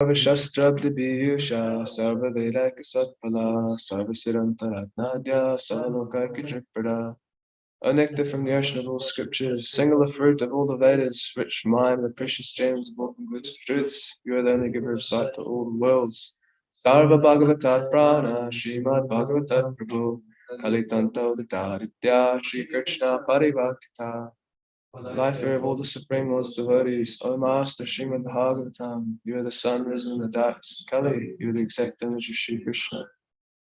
Sarvashastrabdibhiyusha, Sarvavedaka Satpala, Sarvasirantaratnadya, Sarvalokaikidripada. O nectar from the ocean of all scriptures, singular fruit of all the Vedas, rich mine, the precious gems of all goods and truths, you are the only giver of sight to all the worlds. Sarva Bhagavatat Prana, Srimad Bhagavatat Prabhu, Kalitanto Ditaritya, Shri Krishna Parivaktita. Life air of all the Supreme Lord's devotees, O Master Srimad Bhagavatam, you are the sun risen in the darkness of Kali, you are the exact image of Shri Krishna.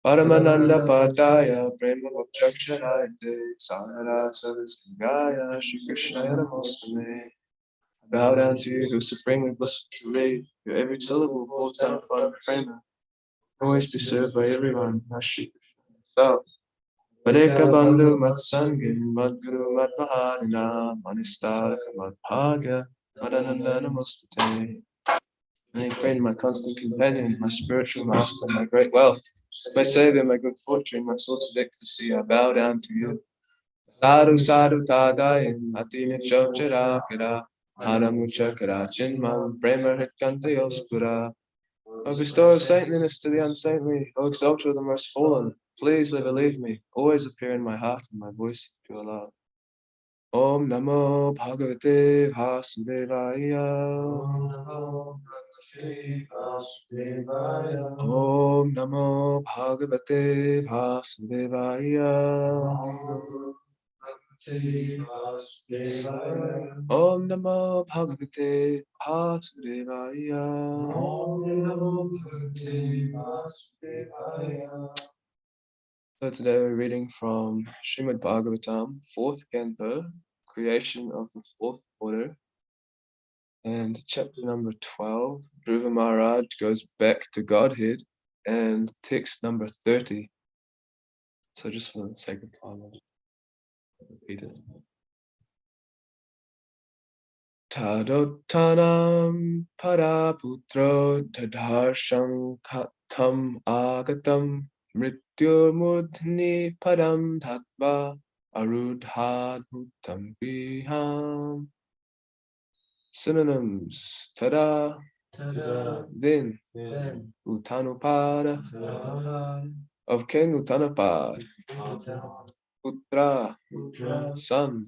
Paramananda Padaya, Prema Bhakshakshayate, Sahara Savasangaya, Shri Krishna Namaste. I bow down to you, who supremely blessed truly, your every syllable falls down in front of Prema. Always be served by everyone, as Shri Krishna himself. Maneka Bandhu Matsangin, Madguru Madmahanina, Manistaraka Madbhaga, Madananda Namastate. My friend, my constant companion, my spiritual master, my great wealth, my savior, my good fortune, my source of ecstasy, I bow down to you. Sadhu sadhu tadayin, atini chocharakara, anamuchakara chinmam, prema hitkantayospura. O bestower of saintliness to the unsaintly, O exalter of the most fallen, please never leave me, always appear in my heart and my voice of pure love. Om Namo Bhagavate Vasudevaya. Om Namo Bhagavate Vasudevaya. Om Namo Bhagavate Vasudevaya. So today we're reading from Srimad Bhagavatam, 4th Canto, Creation of the Fourth Order, and chapter number 12, Dhruva Maharaj goes back to Godhead, and text number 30. So just for the sake of time, I'll repeat it. Tadottanam paraputro tadharsham katham agatam mrityurmudhni padam dhatva arudhadhutam griham. Synonyms: tada, then, Uttanupada, of King Uttanapad, Putra, son,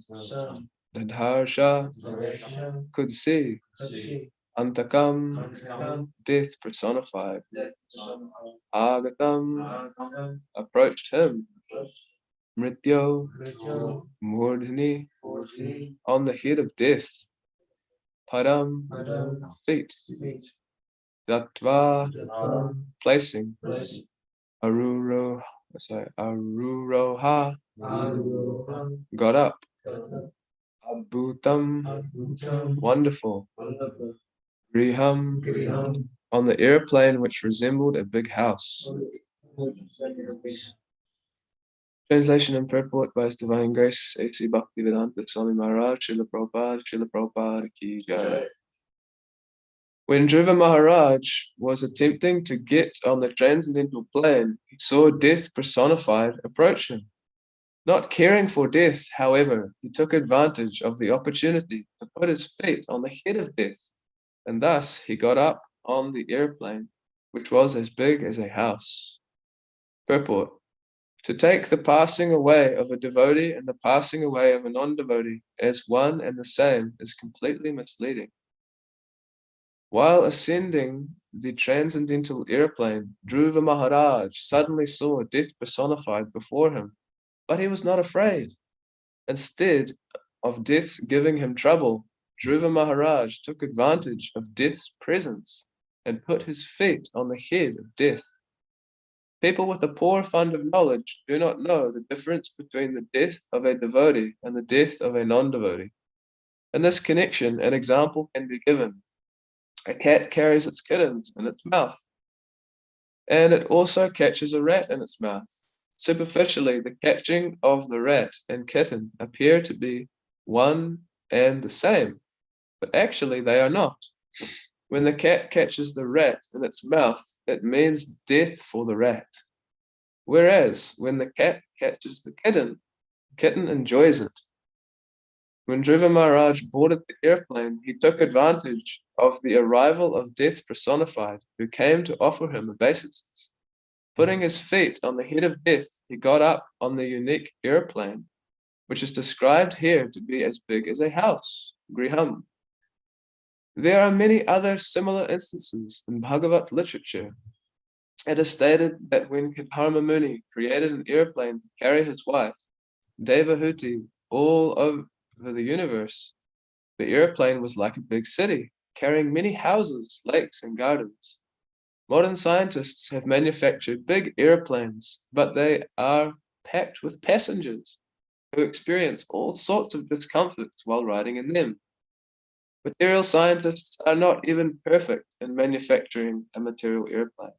Dadharsha, could see, Antakam, death personified, Agatam, approached him, Mrityo, Murdhini, on the head of death, Padam, feet, Dattva, placing, Aruroha, got up, Abhutam, wonderful, Griham, on the airplane which resembled a big house. Translation and purport by His Divine Grace A.C. Bhaktivedanta Swami Maharaj, Srila Prabhupada Ki Jai. When Dhruva Maharaj was attempting to get on the transcendental plane, he saw death personified approach him. Not caring for death, however, he took advantage of the opportunity to put his feet on the head of death, and thus he got up on the airplane, which was as big as a house. Purport: to take the passing away of a devotee and the passing away of a non-devotee as one and the same is completely misleading. While ascending the transcendental airplane, Dhruva Maharaj suddenly saw death personified before him, but he was not afraid. Instead of death's giving him trouble, Dhruva Maharaj took advantage of death's presence and put his feet on the head of death. People with a poor fund of knowledge do not know the difference between the death of a devotee and the death of a non-devotee. In this connection, an example can be given. A cat carries its kittens in its mouth, and it also catches a rat in its mouth. Superficially, the catching of the rat and kitten appear to be one and the same, but actually they are not. When the cat catches the rat in its mouth, it means death for the rat. Whereas when the cat catches the kitten enjoys it. When Dhruva Maharaj boarded the airplane, he took advantage of the arrival of death personified, who came to offer him obeisances. Putting his feet on the head of death, he got up on the unique airplane, which is described here to be as big as a house, griham. There are many other similar instances in Bhagavat literature. It is stated that when Dharma Muni created an airplane to carry his wife, Devahuti, all over the universe, the airplane was like a big city, carrying many houses, lakes, and gardens. Modern scientists have manufactured big airplanes, but they are packed with passengers who experience all sorts of discomforts while riding in them. Material scientists are not even perfect in manufacturing a material airplane.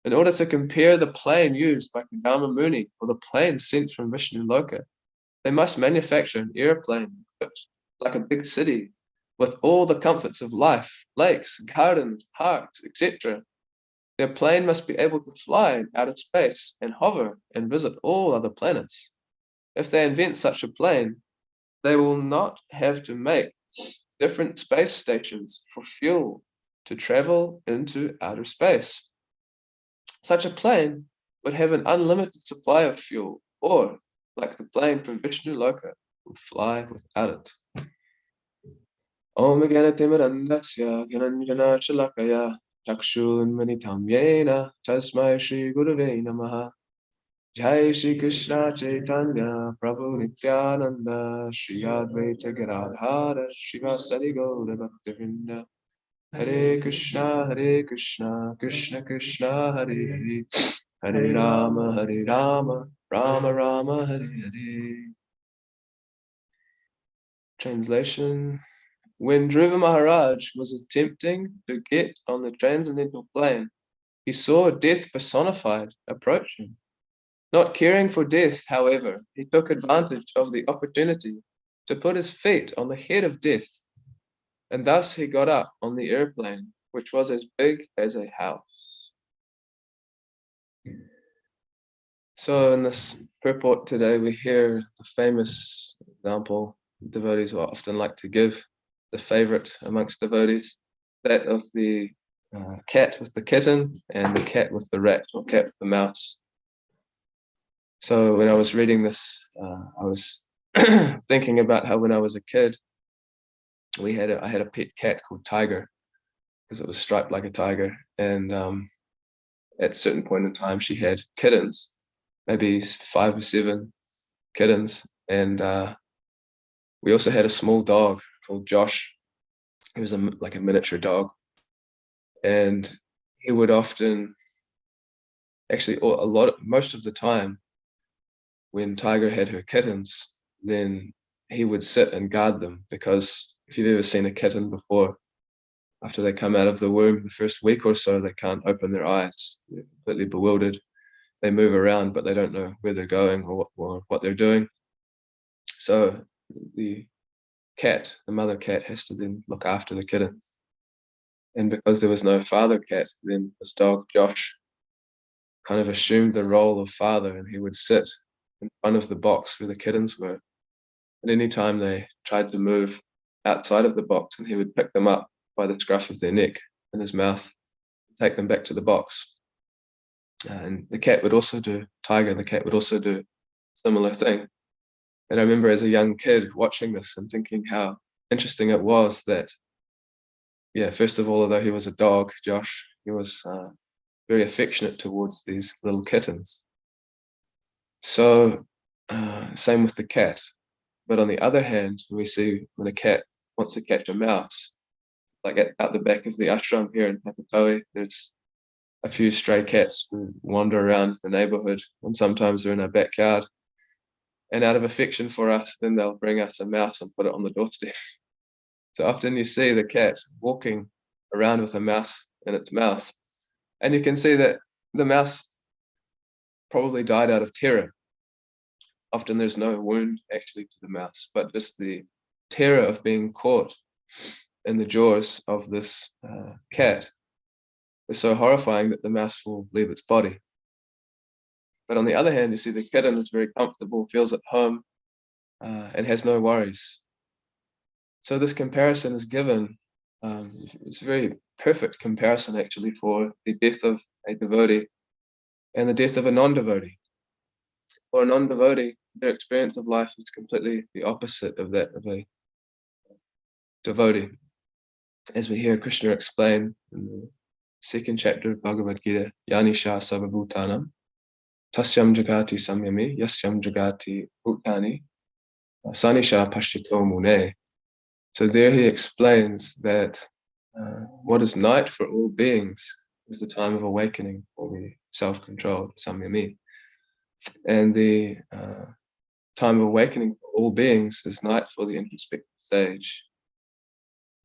In order to compare the plane used by Kadama Muni or the plane sent from Vishnu Loka, they must manufacture an airplane equipped like a big city with all the comforts of life, lakes, gardens, parks, etc. Their plane must be able to fly out of space and hover and visit all other planets. If they invent such a plane, they will not have to make different space stations for fuel to travel into outer space. Such a plane would have an unlimited supply of fuel, or, like the plane from Vishnu Loka, would fly without it. Om Ganatimirandasya Gananjana Shalakaya Chakshunmanitam Yena Tasmai Shri Gurave Namaha. Jai Shri Krishna Chaitanya Prabhu Nityananda Shri Advaita Gadadhara Shivasadi Gaura Bhaktivinoda Hare Krishna Krishna Krishna Hare Hare Hare Rama Rama Rama Hare Hare. Translation. When Dhruva Maharaj was attempting to get on the transcendental plane, he saw death personified approaching. Not caring for death, however, he took advantage of the opportunity to put his feet on the head of death, and thus he got up on the airplane, which was as big as a house. So in this purport today, we hear the famous example devotees will often like to give, the favorite amongst devotees, that of the cat with the kitten and the cat with the rat, or cat with the mouse. So when I was reading this, I was thinking about how when I was a kid, I had a pet cat called Tiger, because it was striped like a tiger. And at a certain point in time, she had kittens, maybe 5 or 7 kittens. And we also had a small dog called Josh. He was like a miniature dog. And he would often, actually, most of the time, when Tiger had her kittens, then he would sit and guard them, because if you've ever seen a kitten before, after they come out of the womb, the first week or so, they can't open their eyes. They're completely bewildered. They move around, but they don't know where they're going or what they're doing. So the mother cat, has to then look after the kittens. And because there was no father cat, then this dog, Josh, kind of assumed the role of father, and he would sit in front of the box where the kittens were. And any time they tried to move outside of the box, and he would pick them up by the scruff of their neck in his mouth, take them back to the box. And the cat would also do, Tiger, the cat would also do a similar thing. And I remember as a young kid watching this and thinking how interesting it was that, first of all, although he was a dog, Josh, he was very affectionate towards these little kittens. So same with the cat. But on the other hand, we see when a cat wants to catch a mouse, like out the back of the ashram here in Papatoe, there's a few stray cats who wander around the neighborhood, and sometimes they're in our backyard. And out of affection for us, then they'll bring us a mouse and put it on the doorstep. So often you see the cat walking around with a mouse in its mouth, and you can see that the mouse probably died out of terror. Often there's no wound actually to the mouse, but just the terror of being caught in the jaws of this cat is so horrifying that the mouse will leave its body. But on the other hand, you see the kitten is very comfortable, feels at home, and has no worries. So this comparison is given It's a very perfect comparison, actually, for the death of a devotee and the death of a non-devotee. For a non-devotee, their experience of life is completely the opposite of that of a devotee. As we hear Krishna explain in the second chapter of Bhagavad Gita, Yanisha Sarvabhutanam, Tasyam Jagati Samyami, Yasyam Jagati Bhutani, Sanisha Pashchito Mune. So there he explains that what is night for all beings is the time of awakening for the self-controlled Samyami. And the time of awakening for all beings is night for the introspective sage.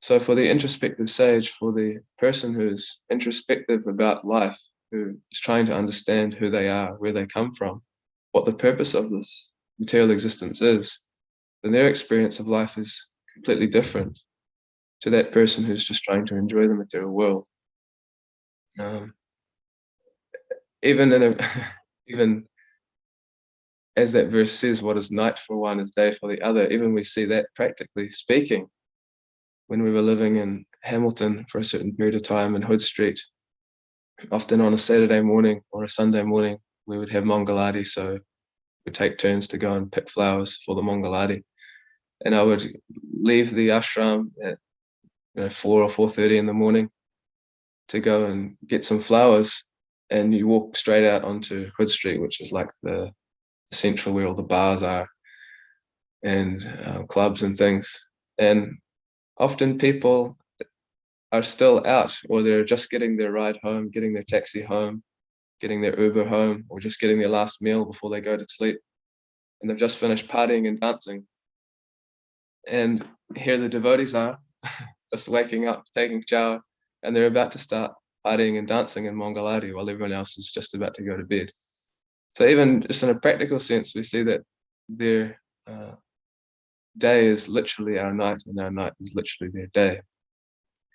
So for the introspective sage, for the person who's introspective about life, who is trying to understand who they are, where they come from, what the purpose of this material existence is, then their experience of life is completely different to that person who's just trying to enjoy the material world. Even in a, even as that verse says, what is night for one is day for the other, even we see that practically speaking when we were living in Hamilton for a certain period of time in Hood Street. Often on a Saturday morning or a Sunday morning, we would have Mangalati, so we'd take turns to go and pick flowers for the Mangalati. And I would leave the ashram at 4 or 4:30 in the morning to go and get some flowers, and you walk straight out onto Hood Street, which is like the central where all the bars are and clubs and things. And often people are still out, or they're just getting their ride home, getting their taxi home, getting their Uber home, or just getting their last meal before they go to sleep. And they've just finished partying and dancing. And here the devotees are, just waking up, taking a shower, and they're about to start partying and dancing in Mangalati while everyone else is just about to go to bed. So even just in a practical sense, we see that their day is literally our night, and our night is literally their day.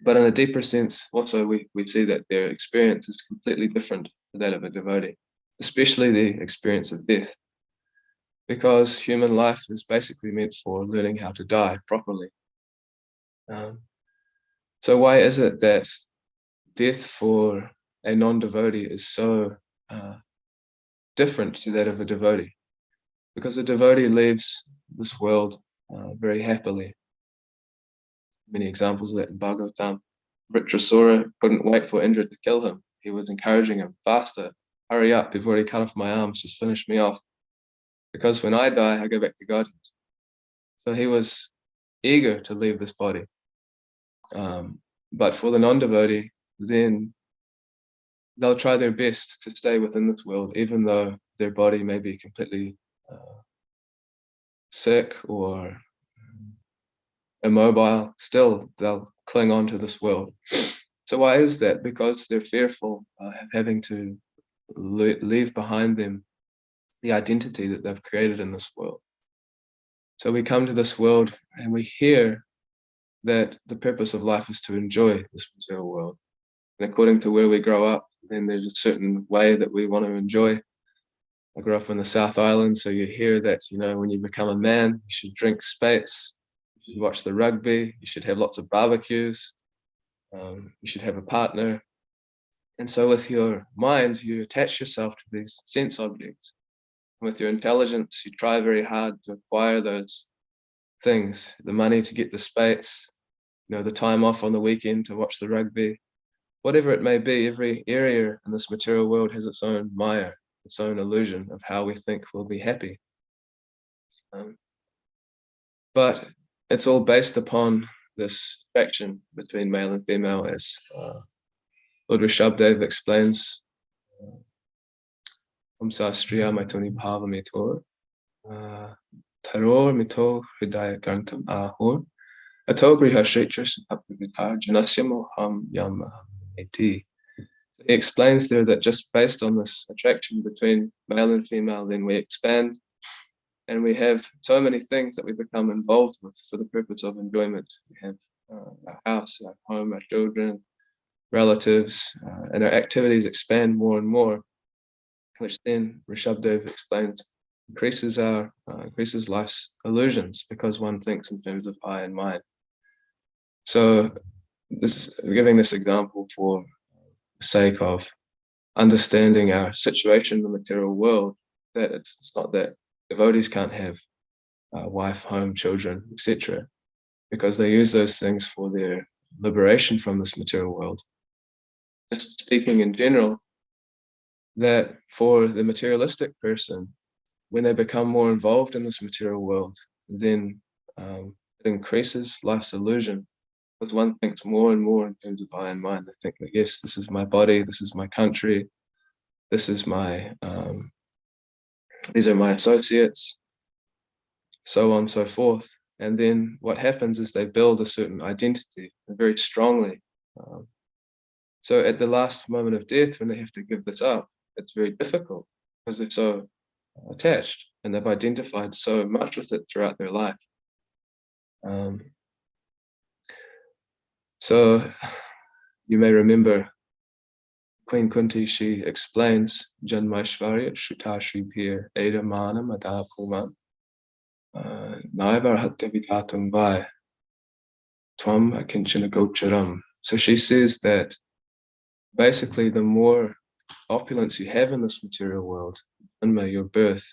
But in a deeper sense, also we see that their experience is completely different to that of a devotee, especially the experience of death, because human life is basically meant for learning how to die properly. So why is it that death for a non-devotee is so different to that of a devotee? Because a devotee leaves this world very happily. Many examples of that in Bhagavatam. Vritrasura couldn't wait for Indra to kill him. He was encouraging him, faster, hurry up, you've already cut off my arms, just finish me off. Because when I die, I go back to Godhead. So he was eager to leave this body. But for the non-devotee, then they'll try their best to stay within this world, even though their body may be completely sick or immobile, still they'll cling on to this world. So why is that? Because they're fearful of having to leave behind them the identity that they've created in this world. So we come to this world and we hear that the purpose of life is to enjoy this material world. And according to where we grow up, then there's a certain way that we want to enjoy. I grew up in the South Island, so you hear that, when you become a man, you should drink spates, you should watch the rugby, you should have lots of barbecues, you should have a partner. And so with your mind, you attach yourself to these sense objects. And with your intelligence, you try very hard to acquire those things, the money to get the spates, the time off on the weekend to watch the rugby, whatever it may be. Every area in this material world has its own maya, its own illusion of how we think we'll be happy. But it's all based upon this attraction between male and female, as Lord Rishabdev explains. Striya Maitoni Bhava Mitor, Taror Mito Hridaya Grantam Ahur, Ato Griha Shreitras Apavitar Janasya Moham Yam Eti. He explains there that just based on this attraction between male and female, then we expand and we have so many things that we become involved with for the purpose of enjoyment. We have our house, our home, our children, relatives, and our activities expand more and more, which then Rishabdev explains increases life's illusions, because one thinks in terms of I and mine. So giving this example for the sake of understanding our situation in the material world, that it's not that devotees can't have a wife, home, children, etc., because they use those things for their liberation from this material world. Just speaking in general, that for the materialistic person, when they become more involved in this material world, then it increases life's illusion, because one thinks more and more in terms of I and mine. They think that, yes, this is my body, this is my country, this is my, these are my associates, so on and so forth. And then what happens is they build a certain identity very strongly. So at the last moment of death, when they have to give this up, it's very difficult because they're so attached and they've identified so much with it throughout their life. So you may remember Queen Kunti, she explains Janmaishvarya Shutashri Pir Eda Mana Mada Puman Naivar Hatavitatum Vai Tvam Akinchana Gocharam. So she says that basically the more opulence you have in this material world, Anma, your birth,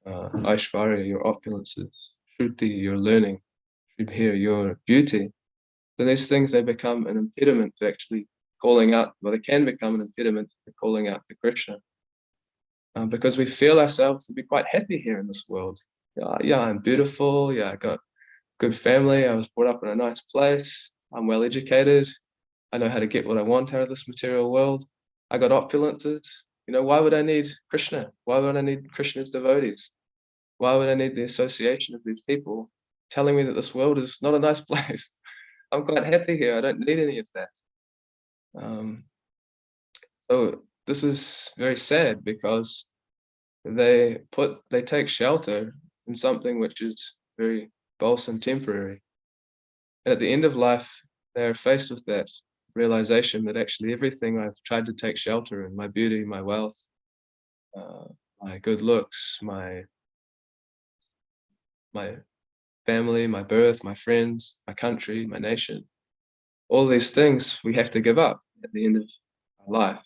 Aishvarya, your opulences, Shruti, your learning, Shubhir, your beauty, then these things, they become an impediment to actually calling out, well, they can become an impediment to calling out to Krishna. Because we feel ourselves to be quite happy here in this world. Yeah, I'm beautiful. Yeah, I got good family. I was brought up in a nice place. I'm well educated. I know how to get what I want out of this material world. I got opulences. You know, why would I need Krishna? Why would I need Krishna's devotees? Why would I need the association of these people telling me that this world is not a nice place? I'm quite happy here. I don't need any of that. So this is very sad because they take shelter in something which is very false and temporary. And at the end of life, they are faced with that realization that actually everything I've tried to take shelter in, my beauty, my wealth, my good looks, my family, my birth, my friends, my country, my nation, all these things we have to give up at the end of our life.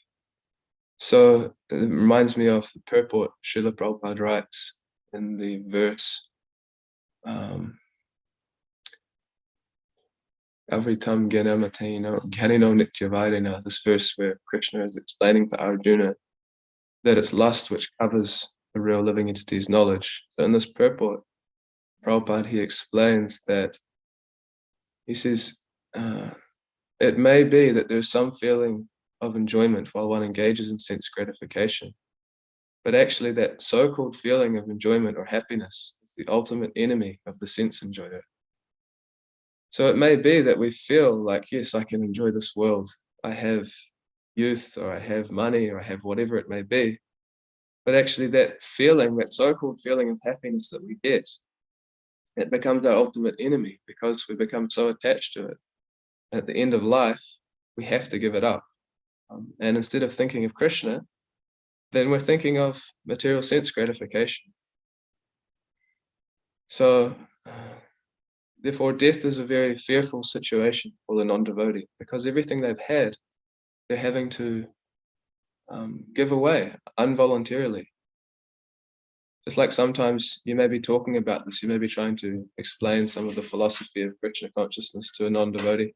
So it reminds me of the purport Srila Prabhupada writes in the verse, Avritam Gyanamateino Gyanino Nityavairena, this verse where Krishna is explaining to Arjuna that it's lust which covers the real living entity's knowledge. So in this purport, Prabhupada, he explains that, he says, it may be that there's some feeling of enjoyment while one engages in sense gratification, but actually that so-called feeling of enjoyment or happiness is the ultimate enemy of the sense enjoyer. So it may be that we feel like, yes, I can enjoy this world. I have youth, or I have money, or I have whatever it may be. But actually that feeling, that so-called feeling of happiness that we get, it becomes our ultimate enemy because we become so attached to it. At the end of life, we have to give it up. And instead of thinking of Krishna, then we're thinking of material sense gratification. So therefore, death is a very fearful situation for the non-devotee because everything they've had, they're having to give away involuntarily. Just like sometimes you may be talking about this, you may be trying to explain some of the philosophy of Krishna consciousness to a non-devotee,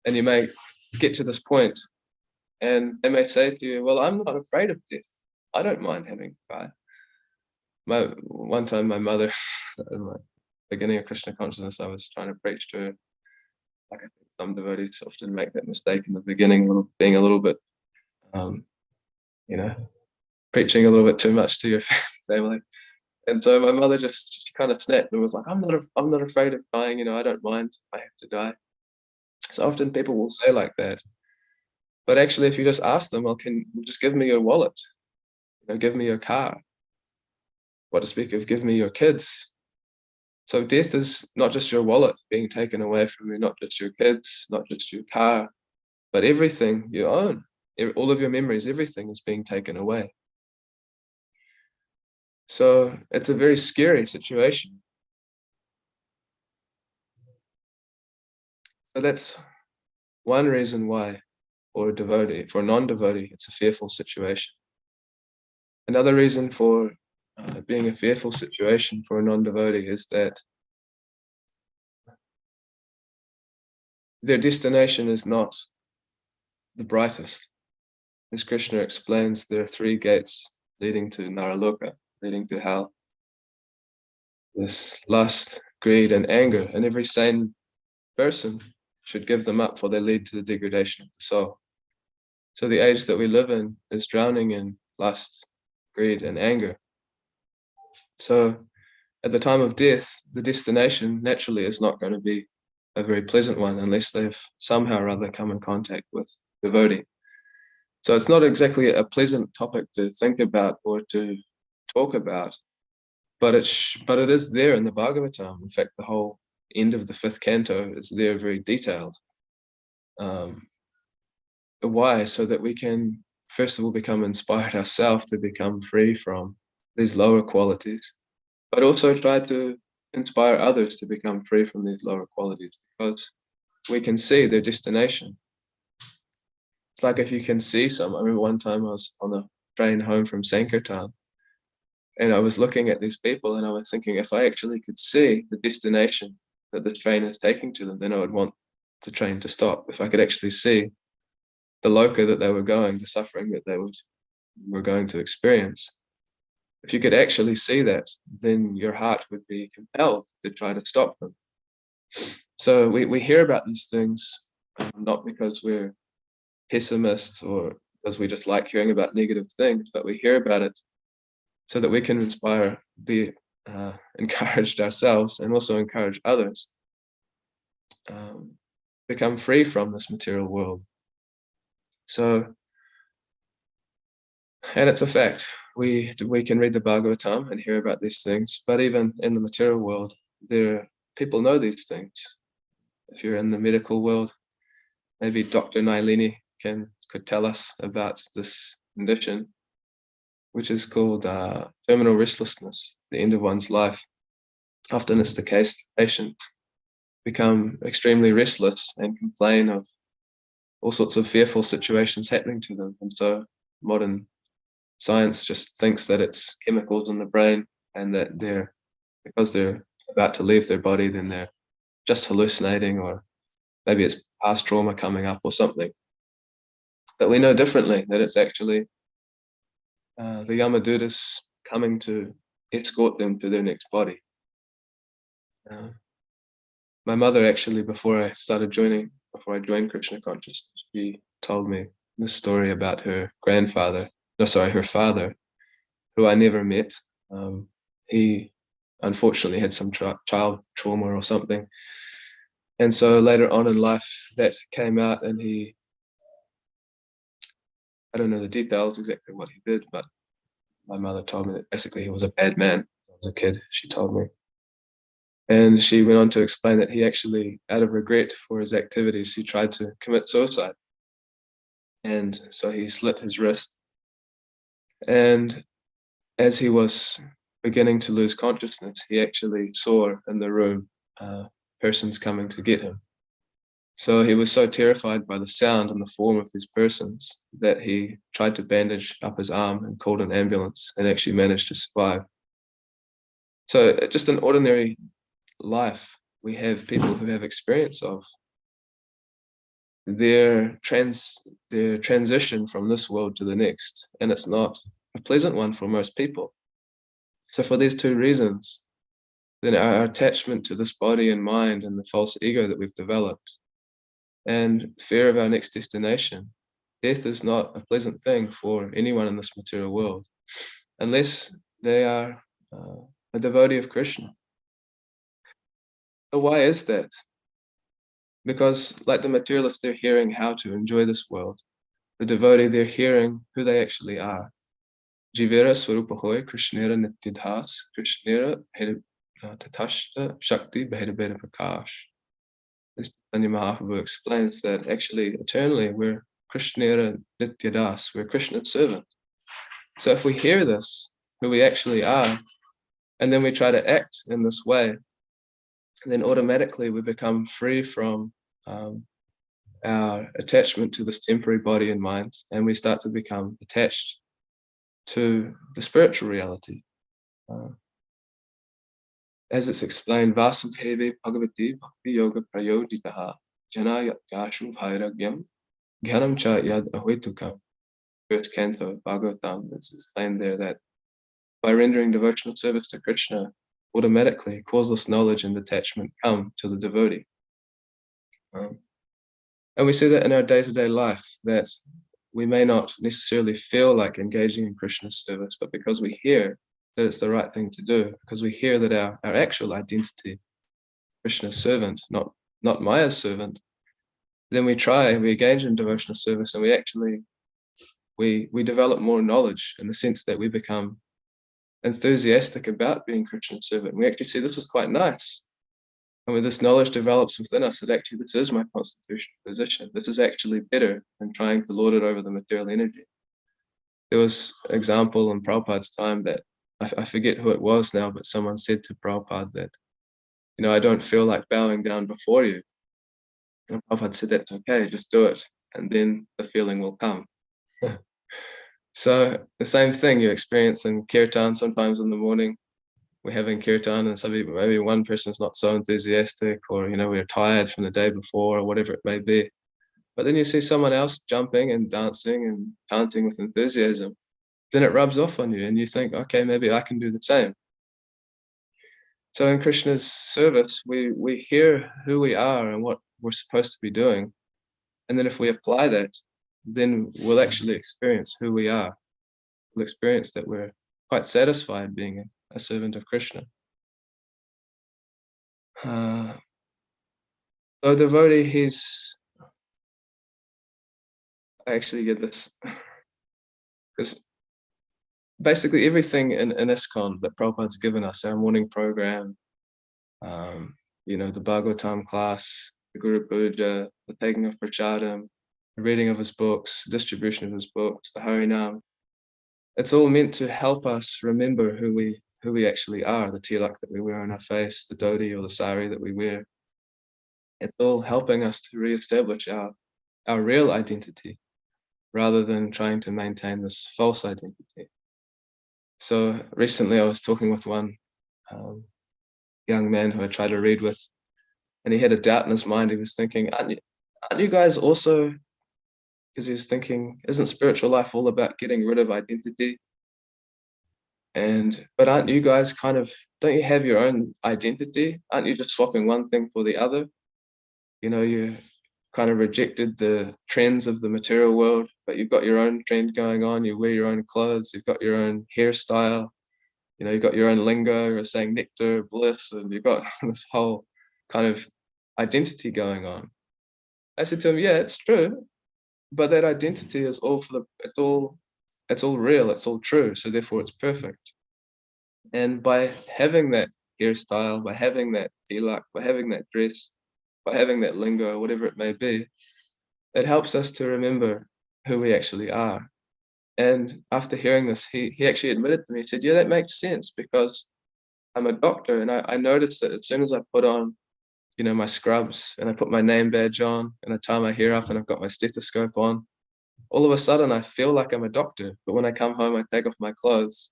and you may get to this point, and they may say to you, well, I'm not afraid of death. I don't mind having to die. One time my mother, in my beginning of Krishna consciousness, I was trying to preach to her. Like I think some devotees often make that mistake in the beginning, being a little bit, preaching a little bit too much to your family. And so my mother she kind of snapped and was like, I'm not afraid of dying, I don't mind if I have to die. So often people will say like that. But actually, if you just ask them, well, just give me your wallet, give me your car. What to speak of, give me your kids. So death is not just your wallet being taken away from you, not just your kids, not just your car, but everything you own, all of your memories, everything is being taken away. So it's a very scary situation. So that's one reason why for a devotee, for a non-devotee, it's a fearful situation. Another reason for being a fearful situation for a non-devotee is that their destination is not the brightest. As Krishna explains, there are three gates leading to Naraloka, leading to hell. This lust, greed, and anger, and every sane person should give them up, for they lead to the degradation of the soul. So the age that we live in is drowning in lust, greed, and anger. So at the time of death, the destination naturally is not going to be a very pleasant one unless they've somehow or other come in contact with devotee. So it's not exactly a pleasant topic to think about or to talk about, but it is there in the Bhagavatam. In fact, the whole end of the 5th canto is there, very detailed. Why? So that we can, first of all, become inspired ourselves to become free from these lower qualities, but also try to inspire others to become free from these lower qualities, because we can see their destination. It's like if you can see some. I remember one time I was on a train home from Sankirtan, and I was looking at these people, and I was thinking, if I actually could see the destination that the train is taking to them, then I would want the train to stop. If I could actually see the loka that they were going, the suffering that they were going to experience. If you could actually see that, then your heart would be compelled to try to stop them. So we hear about these things not because we're pessimists or because we just like hearing about negative things, but we hear about it so that we can inspire, be encouraged ourselves, and also encourage others, become free from this material world. So, and it's a fact. We can read the Bhagavatam and hear about these things, but even in the material world, people know these things. If you're in the medical world, maybe Dr. Nailini could tell us about this condition, which is called terminal restlessness, the end of one's life. Often it's the case that patients become extremely restless and complain of all sorts of fearful situations happening to them. And so modern science just thinks that it's chemicals in the brain, and that because they're about to leave their body, then they're just hallucinating, or maybe it's past trauma coming up or something. But we know differently, that it's actually the Yamadutas coming to escort them to their next body. My mother actually, before I joined Krishna consciousness, she told me this story about her father, who I never met. He unfortunately had some child trauma or something. And so later on in life, that came out, and I don't know the details exactly what he did, but my mother told me that basically he was a bad man. When I was a kid, she told me. And she went on to explain that he actually, out of regret for his activities, he tried to commit suicide. And so he slit his wrist. And as he was beginning to lose consciousness, he actually saw in the room persons coming to get him. So he was so terrified by the sound and the form of these persons that he tried to bandage up his arm and called an ambulance, and actually managed to survive. So just an ordinary life, we have people who have experience of their transition from this world to the next, and it's not a pleasant one for most people. So for these two reasons, then our attachment to this body and mind and the false ego that we've developed, and fear of our next destination, death is not a pleasant thing for anyone in this material world, unless they are a devotee of Krishna. But why is that? Because like the materialist, they're hearing how to enjoy this world. The devotee, they're hearing who they actually are. Jivera Swarupahoy Krishnera Nityadhas Krishnera Tatashta Shakti Bheda Prakash. As Chaitanya Mahaprabhu explains, that actually eternally we're Krishnera Nityadas, we're Krishna's servant. So if we hear this, who we actually are, and then we try to act in this way, then automatically we become free from our attachment to this temporary body and mind, and we start to become attached to the spiritual reality. Uh, as it's explained, Vasudheve Bhagavati Bhakti Yoga Prayoditaha Janaya Yashu Vairagyam Gyanam Cha Yad Ahvetukam. First canto, Bhagavatam, it's explained there that by rendering devotional service to Krishna, automatically causeless knowledge and detachment come to the devotee. And we see that in our day-to-day life, that we may not necessarily feel like engaging in Krishna's service, but because we hear that it's the right thing to do, because we hear that our actual identity, Krishna's servant, not Maya's servant, then we engage in devotional service, and we develop more knowledge in the sense that we become enthusiastic about being Krishna's servant. We actually see this is quite nice. And when this knowledge develops within us, that actually this is my constitutional position. This is actually better than trying to lord it over the material energy. There was an example in Prabhupada's time that I forget who it was now, but someone said to Prabhupada that, I don't feel like bowing down before you. And Prabhupada said, that's okay, just do it. And then the feeling will come. So the same thing you experience in kirtan sometimes in the morning. We're having kirtan and maybe one person's not so enthusiastic, or we're tired from the day before, or whatever it may be. But then you see someone else jumping and dancing and chanting with enthusiasm, then it rubs off on you and you think, okay, maybe I can do the same. So in Krishna's service, we hear who we are and what we're supposed to be doing. And then if we apply that, then we'll actually experience who we are. We'll experience that we're quite satisfied being a servant of Krishna. So devotee, I actually get this, because basically everything in ISKCON that Prabhupada's given us, our morning program, the Bhagavatam class, the Guru Puja, the taking of Prasadam, the reading of his books, distribution of his books, the Harinam, it's all meant to help us remember who we actually are, the tilak that we wear on our face, the dhoti or the sari that we wear. It's all helping us to reestablish our real identity, rather than trying to maintain this false identity. So recently I was talking with one young man who I tried to read with, and he had a doubt in his mind. He was thinking, aren't you guys also, because he was thinking, isn't spiritual life all about getting rid of identity? But aren't you guys don't you have your own identity? Aren't you just swapping one thing for the other? You kind of rejected the trends of the material world, but you've got your own trend going on. You wear your own clothes, you've got your own hairstyle, you've got your own lingo, you're saying nectar, bliss, and you've got this whole kind of identity going on. I said to him, yeah, it's true, but that identity is it's all real, it's all true, so therefore it's perfect. And by having that hairstyle, by having that tilak, by having that dress, by having that lingo, whatever it may be, it helps us to remember who we actually are. And after hearing this, he actually admitted to me, he said, yeah, that makes sense, because I'm a doctor, and I noticed that as soon as I put on, my scrubs, and I put my name badge on, and I tie my hair up, and I've got my stethoscope on, all of a sudden I feel like I'm a doctor. But when I come home, I take off my clothes,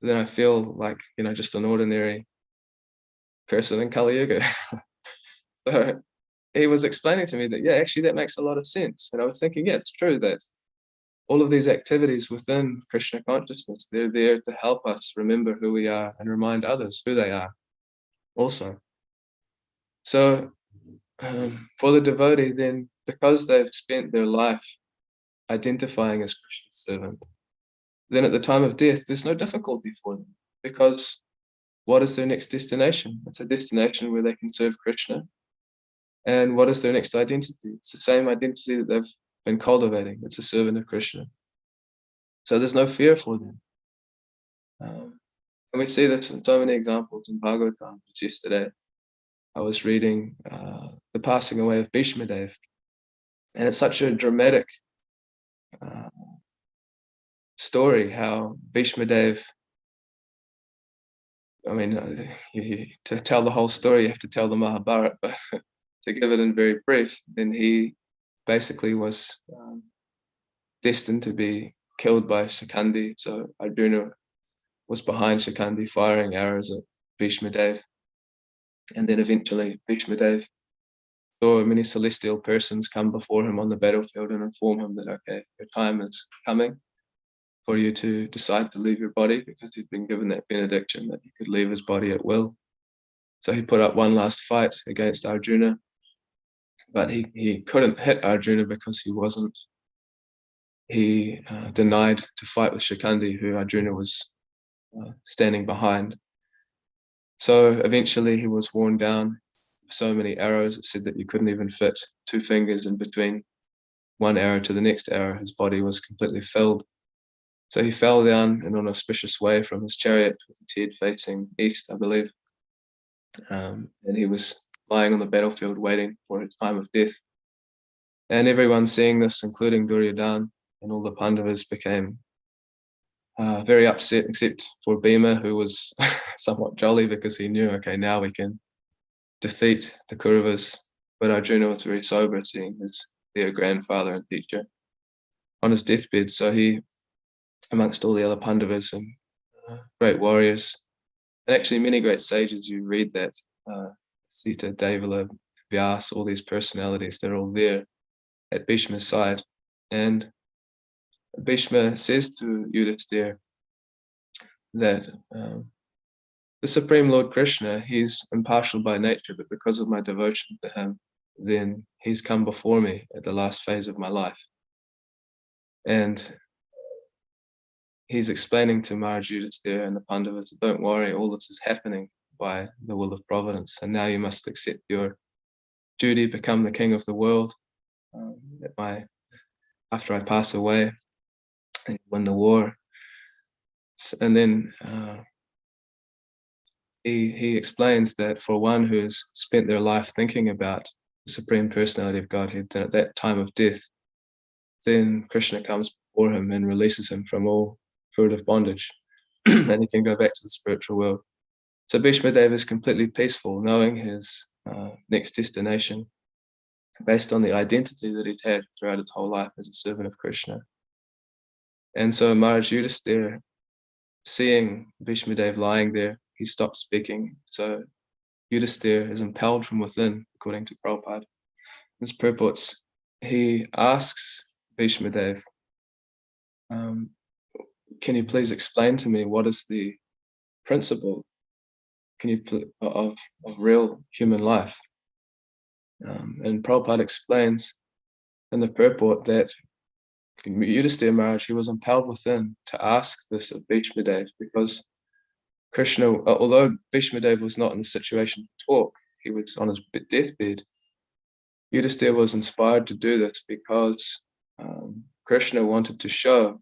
then I feel like, just an ordinary person in Kali Yuga. So he was explaining to me that, yeah, actually that makes a lot of sense. And I was thinking, yeah, it's true that all of these activities within Krishna consciousness, they're there to help us remember who we are and remind others who they are also. So for the devotee, then, because they've spent their life identifying as Krishna's servant, then at the time of death, there's no difficulty for them, because what is their next destination? It's a destination where they can serve Krishna. And what is their next identity? It's the same identity that they've been cultivating. It's a servant of Krishna. So there's no fear for them. And we see this in so many examples in Bhagavatam. Just yesterday, I was reading the passing away of Bhishma Dev. And it's such a dramatic story how Bhishma Dev, to tell the whole story, you have to tell the Mahabharata, but to give it in very brief, then he basically was destined to be killed by Shikandi. So Arjuna was behind Shikandi, firing arrows at Bhishma Dev. And then eventually Bhishma Dev saw many celestial persons come before him on the battlefield and inform him that, okay, your time is coming for you to decide to leave your body, because he'd been given that benediction that he could leave his body at will. So he put up one last fight against Arjuna, but he couldn't hit Arjuna because he denied to fight with Shikandi, who Arjuna was standing behind. So eventually he was worn down. So many arrows, it said that you couldn't even fit 2 fingers in between one arrow to the next arrow. His body was completely filled. So he fell down in an auspicious way from his chariot with his head facing east, I believe. And he was lying on the battlefield waiting for his time of death. And everyone seeing this, including Duryodhana and all the Pandavas, became very upset, except for Bhima, who was somewhat jolly because he knew, okay, now we can defeat the Kauravas. But Arjuna was very sober, seeing his dear grandfather and teacher on his deathbed. So he, amongst all the other Pandavas and great warriors, and actually many great sages, you read that, Sita, Devala, Vyas, all these personalities, they're all there at Bhishma's side. And Bhishma says to Yudhisthira that the Supreme Lord Krishna, he's impartial by nature, but because of my devotion to him, then he's come before me at the last phase of my life. And he's explaining to Maharaj Yudhisthira and the Pandavas, don't worry, all this is happening by the will of providence, and now you must accept your duty, become the king of the world after I pass away and win the war. And then he explains that for one who has spent their life thinking about the Supreme Personality of Godhead, then at that time of death, then Krishna comes before him and releases him from all fruitive bondage, and he can go back to the spiritual world. So Bhishma Dev is completely peaceful, knowing his next destination, based on the identity that he'd had throughout his whole life as a servant of Krishna. And so Maharaj Yudhisthira, seeing Bhishma Dev lying there, he stopped speaking. So Yudhisthira is impelled from within, according to Prabhupada. This purports, he asks Bhishma Dev, can you please explain to me what is the principle of real human life? And Prabhupada explains in the purport that Yudhisthira Maharaj, he was impelled within to ask this of Bhishma Dev, because Krishna, although Bhishma Dev was not in a situation to talk, he was on his deathbed. Yudhisthira was inspired to do this because Krishna wanted to show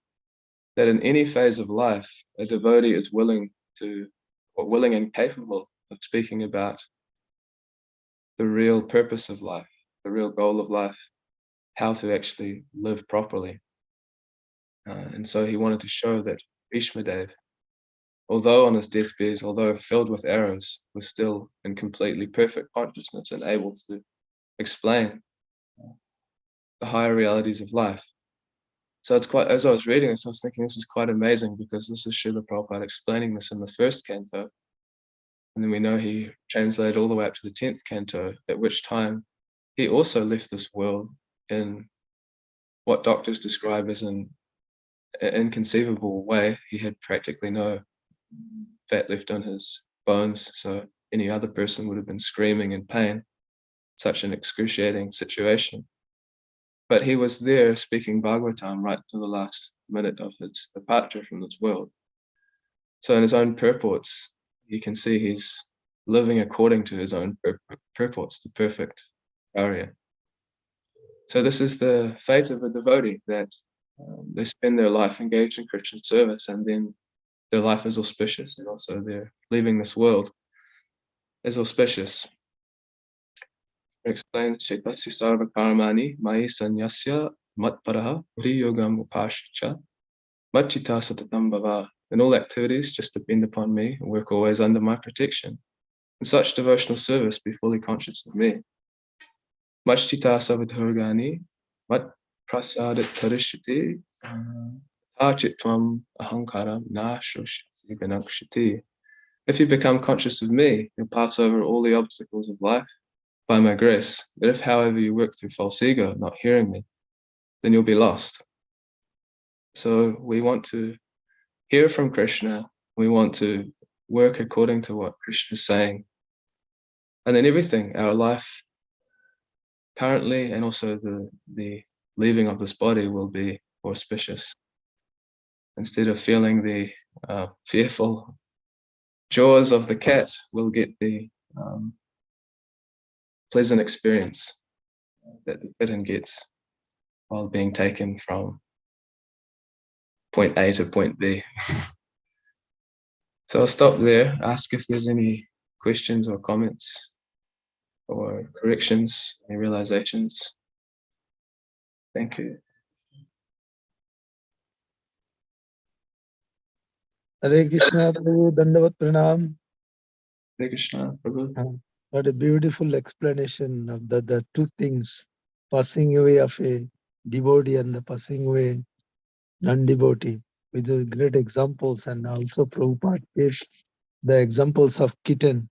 that in any phase of life, a devotee is willing and capable of speaking about the real purpose of life, the real goal of life, how to actually live properly. And so he wanted to show that Bhishma Dev, although on his deathbed, although filled with arrows, was still in completely perfect consciousness and able to explain the higher realities of life. So it's quite, as I was reading this, I was thinking this is quite amazing, because this is Srila Prabhupada explaining this in the first canto. And then we know he translated all the way up to the 10th canto, at which time he also left this world in what doctors describe as an inconceivable way. He had practically no fat left on his bones, so any other person would have been screaming in pain. Such an excruciating situation. But he was there speaking Bhagavatam right to the last minute of his departure from this world. So in his own purports, you can see he's living according to his own purports, the perfect Arya. So this is the fate of a devotee, that they spend their life engaged in Christian service, and then their life is auspicious, and also their leaving this world is auspicious. It explains Chaitasya Sarva Karmani Mai Sanyasya Matparaha Hri Yogam Upashicha Machita Satatam Bhava. In all activities, just depend upon me and work always under my protection. In such devotional service, be fully conscious of me. Machita Savadhargani mat prasadat tarishati tachitvam ahankaram nashoshiti ganakshiti. If you become conscious of me, you'll pass over all the obstacles of life by my grace. But if, however, you work through false ego, not hearing me, then you'll be lost. So we want to hear from Krishna. We want to work according to what Krishna is saying. And then everything, our life currently and also the leaving of this body will be auspicious. Instead of feeling the fearful jaws of the cat, we'll get the pleasant experience that the kitten gets while being taken from point A to point B. So I'll stop there, ask if there's any questions or comments or corrections, any realizations. Thank you. Hare Krishna, Prabhu, Dandavat Pranam. Hare Krishna, Prabhu. What a beautiful explanation of the two things, passing away of a devotee and the passing away non-devotee, with the great examples. And also Prabhupada gave the examples of kitten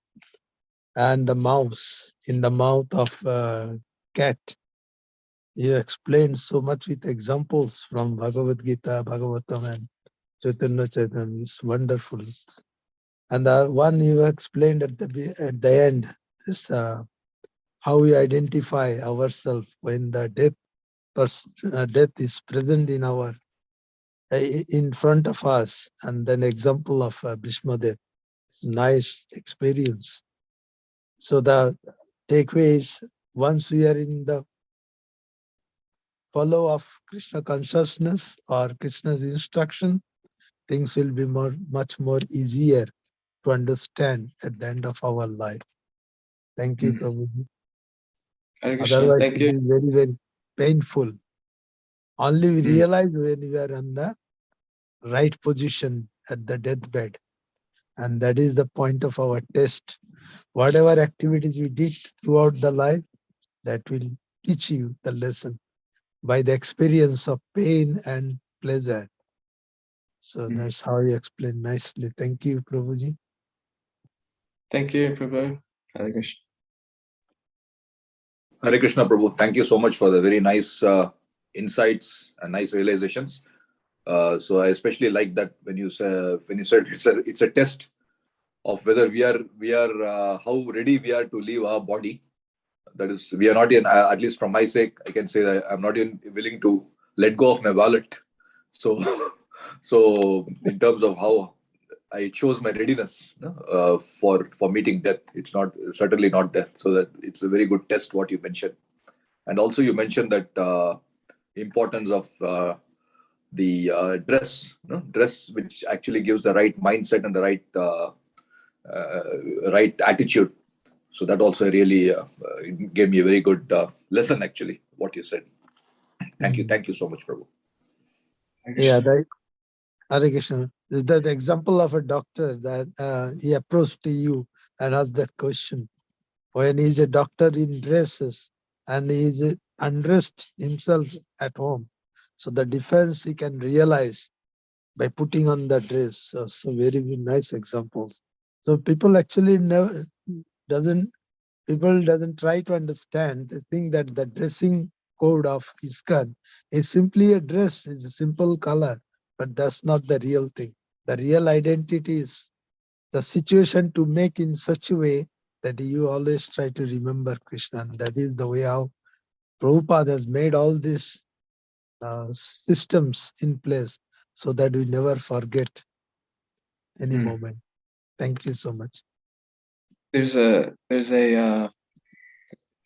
and the mouse in the mouth of cat. You explained so much with examples from Bhagavad Gita, Bhagavatam, and Chaitanya Chaitanya. It's wonderful. And the one you explained at the end is how we identify ourselves when the death is present in our in front of us, and then example of Bhishma Dev. It's nice experience. So the takeaway is, once we are in the follow of Krishna consciousness or Krishna's instruction, things will be much more easier to understand at the end of our life. Thank you, Prabhuji. Hare Krishna, Otherwise, thank it you. is very, very painful. Only we realize when we are in the right position at the deathbed. And that is the point of our test. Whatever activities we did throughout the life, that will teach you the lesson by the experience of pain and pleasure. So that's how you explain nicely. Thank you, Prabhuji. Thank you, Prabhu. Hare Krishna. Hare Krishna, Prabhu. Thank you so much for the very nice insights and nice realizations. So I especially like that when you said it's a test of whether we are how ready we are to leave our body. That is, we are not in. At least from my sake, I can say that I'm not even willing to let go of my wallet. So, so in terms of how I chose my readiness for meeting death, it's not certainly not death. So that it's a very good test what you mentioned, and also you mentioned that importance of the dress which actually gives the right mindset and the right attitude. So that also really gave me a very good lesson, actually, what you said. Thank you so much, Prabhu. Yeah, Hare Krishna. The example of a doctor that he approached to you and asked that question. When he's a doctor in dresses and he is undressed himself at home. So the difference he can realize by putting on the dress. So very nice examples. So people actually doesn't try to understand. They think that the dressing code of ISKCON is simply a dress, it's a simple color, but that's not the real thing. The real identity is the situation to make in such a way that you always try to remember Krishna. And that is the way how Prabhupada has made all these systems in place so that we never forget any moment. Thank you so much. There's a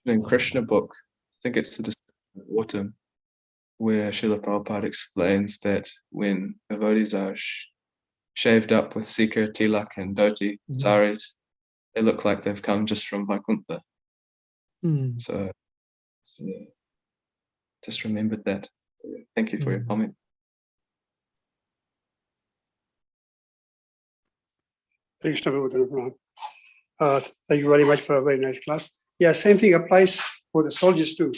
in Krishna book, I think it's the Description of Autumn, where Srila Prabhupada explains that when devotees are shaved up with sikar, tilak, and dhoti, saris, they look like they've come just from Vaikuntha. So just remembered that. Thank you for your comment. Thank you very much for a very nice class. Yeah, same thing applies for the soldiers too.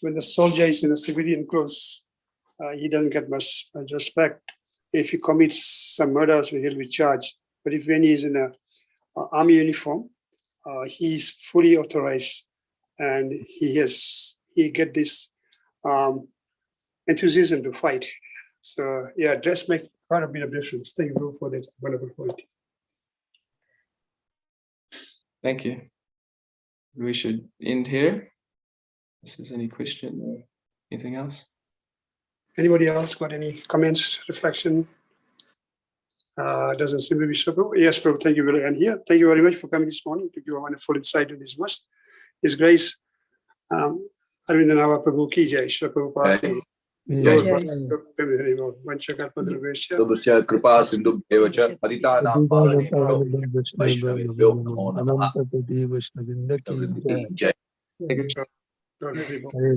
when the soldier is in a civilian clothes, he doesn't get much respect. If he commits some murders, he'll be charged. But if when he is in a army uniform, he is fully authorized, and he get this enthusiasm to fight. So yeah, dress makes quite a bit of difference. Thank you for that wonderful point. Thank you. We should end here. If there's any question or anything else. Anybody else got any comments, reflection? Doesn't seem to be so. Yes, Prabhu, thank you very much. And here, thank you very much for coming this morning to give a wonderful insight on this verse. His grace, Aravinda Nabha Prabhu ki jai, Shri Prabhupada ki Yeah. Tadusya kripa sindhu devacha patitanam pavanebhyo Vaishnavebhyo namo namah. Ananta Koti Vaishnavinda ki jai. Jai. Thank you. Hare